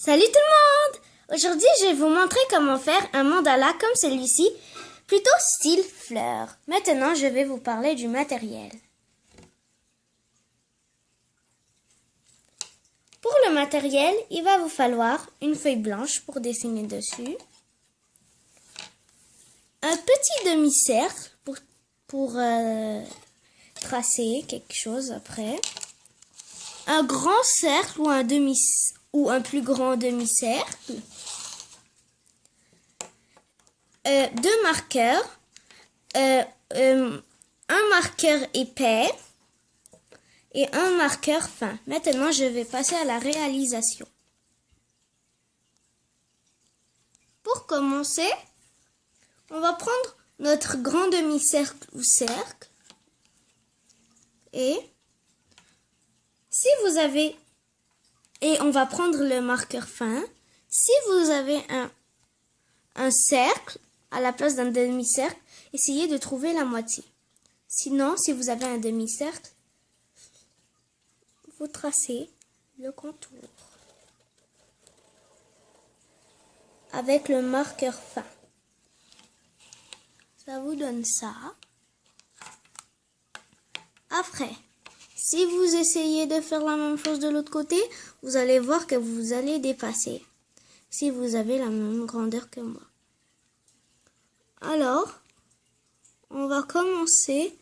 Salut tout le monde! Aujourd'hui, je vais vous montrer comment faire un mandala comme celui-ci, plutôt style fleur. Maintenant, je vais vous parler du matériel. Pour le matériel, il va vous falloir une feuille blanche pour dessiner dessus, un petit demi-cercle pour tracer quelque chose après, un grand cercle ou un plus grand demi-cercle, deux marqueurs, un marqueur épais et un marqueur fin. Maintenant, je vais passer à la réalisation. Pour commencer, on va prendre notre grand demi-cercle ou cercle et on va prendre le marqueur fin. Si vous avez un cercle à la place d'un demi-cercle, essayez de trouver la moitié. Sinon, si vous avez un demi-cercle, vous tracez le contour avec le marqueur fin. Ça vous donne ça. Après, si vous essayez de faire la même chose de l'autre côté, vous allez voir que vous allez dépasser si vous avez la même grandeur que moi. Alors, on va commencer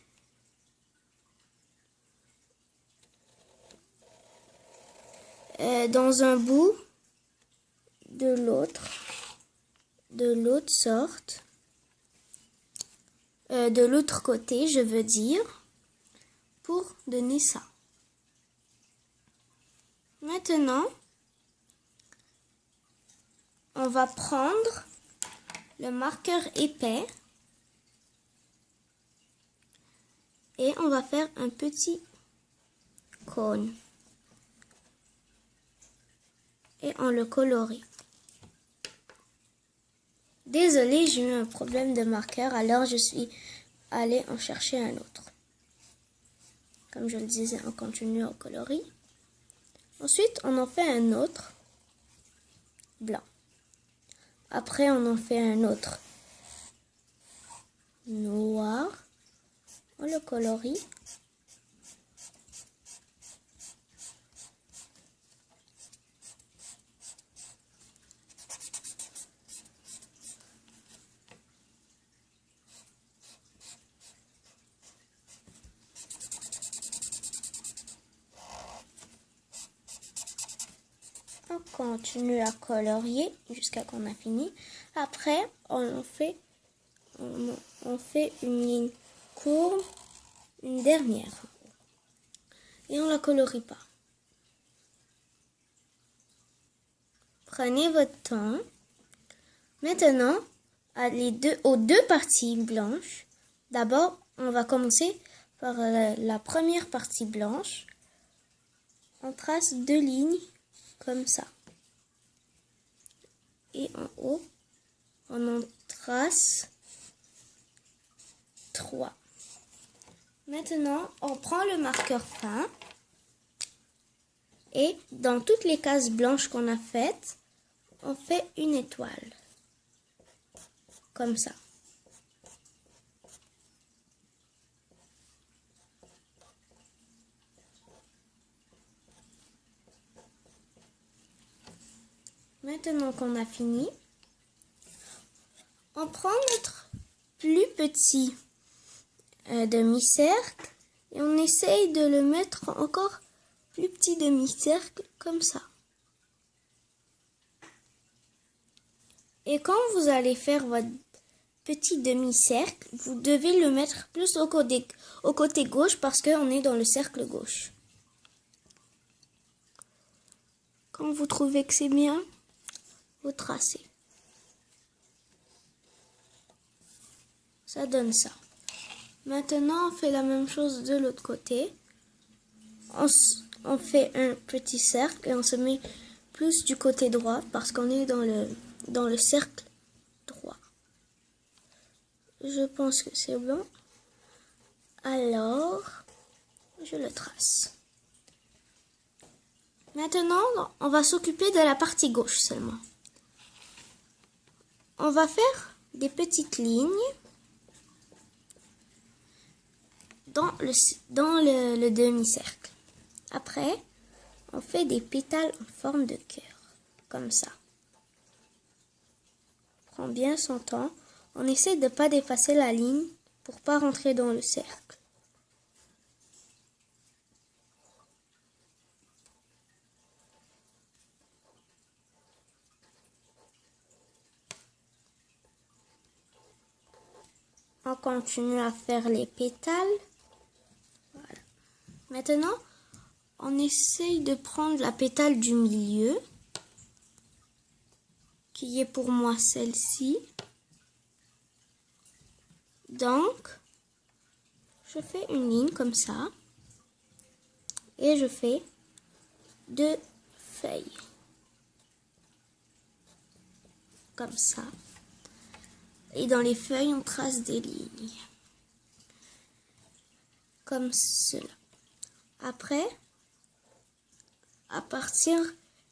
dans un bout de l'autre sorte, de l'autre côté, je veux dire, pour donner ça. Maintenant, on va prendre le marqueur épais et on va faire un petit cône. Et on le colorie. Désolée, j'ai eu un problème de marqueur, alors je suis allée en chercher un autre. Comme je le disais, on continue au coloris. Ensuite, on en fait un autre blanc. Après, on en fait un autre noir. On le colorie. On continue à colorier jusqu'à qu'on a fini. Après, on fait une ligne courbe, une dernière. Et on la colorie pas. Prenez votre temps. Maintenant, aux deux parties blanches. D'abord, on va commencer par la première partie blanche. On trace deux lignes comme ça. Et en haut, on en trace 3. Maintenant, on prend le marqueur fin et dans toutes les cases blanches qu'on a faites, on fait une étoile. Comme ça. Maintenant qu'on a fini, on prend notre plus petit demi-cercle et on essaye de le mettre encore plus petit demi-cercle comme ça. Et quand vous allez faire votre petit demi-cercle, vous devez le mettre plus au côté gauche parce qu'on est dans le cercle gauche. Quand vous trouvez que c'est bien, vous tracez. Ça donne ça. Maintenant, on fait la même chose de l'autre côté. On fait un petit cercle et on se met plus du côté droit parce qu'on est dans le cercle droit. Je pense que c'est bon. Alors, je le trace. Maintenant, on va s'occuper de la partie gauche seulement. On va faire des petites lignes dans le demi-cercle. Après, on fait des pétales en forme de cœur, comme ça. On prend bien son temps. On essaie de ne pas dépasser la ligne pour ne pas rentrer dans le cercle. On continue à faire les pétales. Voilà. Maintenant, on essaye de prendre la pétale du milieu, qui est pour moi celle-ci. Donc, je fais une ligne comme ça. Et je fais 2 feuilles. Comme ça. Et dans les feuilles, on trace des lignes. Comme cela. Après, à partir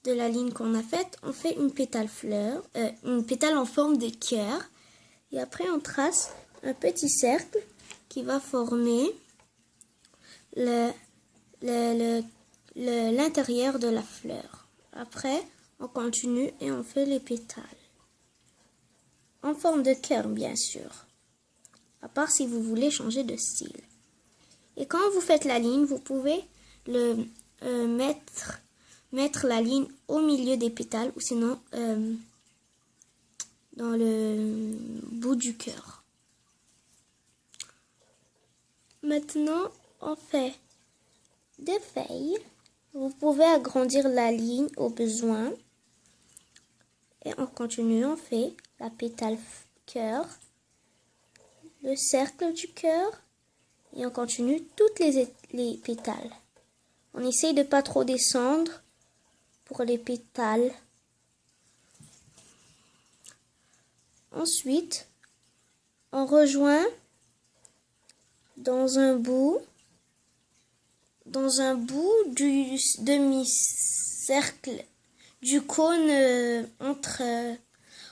de la ligne qu'on a faite, on fait une pétale fleur, une pétale en forme de cœur. Et après, on trace un petit cercle qui va former l'intérieur de la fleur. Après, on continue et on fait les pétales. En forme de cœur, bien sûr. À part si vous voulez changer de style. Et quand vous faites la ligne, vous pouvez mettre la ligne au milieu des pétales ou sinon dans le bout du cœur. Maintenant, on fait 2 feuilles. Vous pouvez agrandir la ligne au besoin. Et on continue, on fait la pétale cœur, le cercle du cœur, et on continue toutes les pétales. On essaye de pas trop descendre pour les pétales. Ensuite, on rejoint dans un bout du demi-cercle, du cône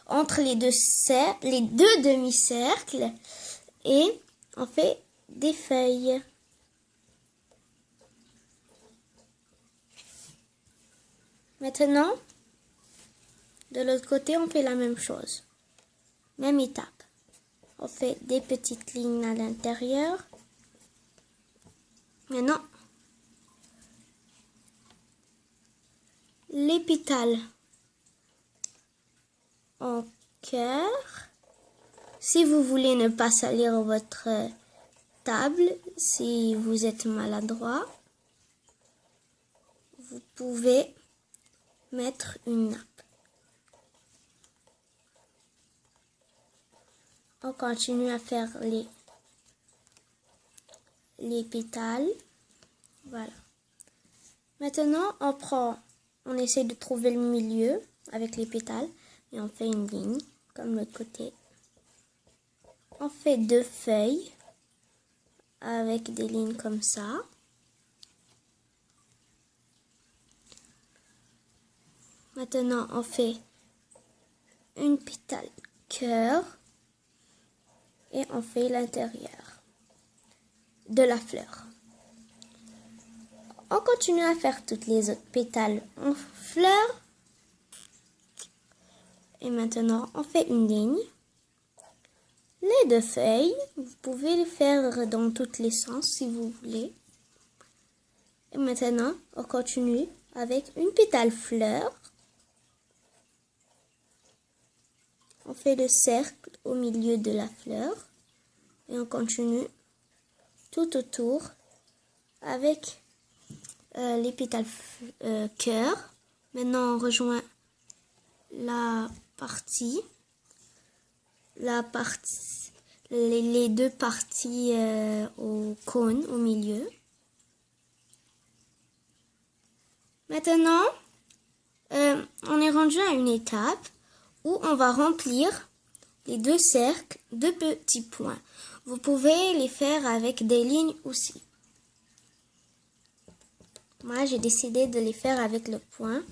entre les deux demi-cercles, et on fait des feuilles. Maintenant, de l'autre côté, on fait la même chose. Même étape. On fait des petites lignes à l'intérieur. Maintenant, les pétales en cœur. Si vous voulez ne pas salir votre table, si vous êtes maladroit, vous pouvez mettre une nappe. On continue à faire les pétales. Voilà. Maintenant, on essaie de trouver le milieu avec les pétales et on fait une ligne comme l'autre côté. On fait 2 feuilles avec des lignes comme ça. Maintenant, on fait une pétale cœur et on fait l'intérieur de la fleur. On continue à faire toutes les autres pétales en fleurs. Et maintenant, on fait une ligne. Les 2 feuilles, vous pouvez les faire dans tous les sens si vous voulez. Et maintenant, on continue avec une pétale fleur. On fait le cercle au milieu de la fleur. Et on continue tout autour avec les pétales cœur. Maintenant, on rejoint les 2 parties au cône au milieu. Maintenant, on est rendu à une étape où on va remplir les 2 cercles de petits points. Vous pouvez les faire avec des lignes aussi. Moi, j'ai décidé de les faire avec le point.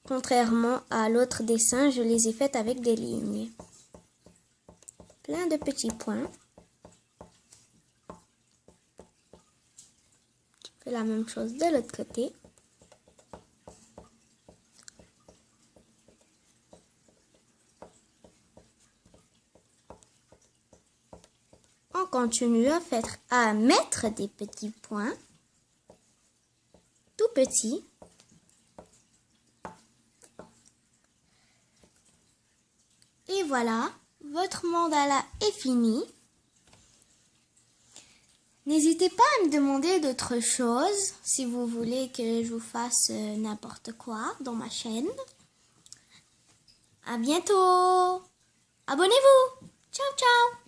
Contrairement à l'autre dessin, je les ai faites avec des lignes. Plein de petits points. Je fais la même chose de l'autre côté. On continue à mettre des petits points. Tout petits. Et voilà, votre mandala est fini. N'hésitez pas à me demander d'autres choses si vous voulez que je vous fasse n'importe quoi dans ma chaîne. À bientôt. Abonnez-vous. Ciao, ciao.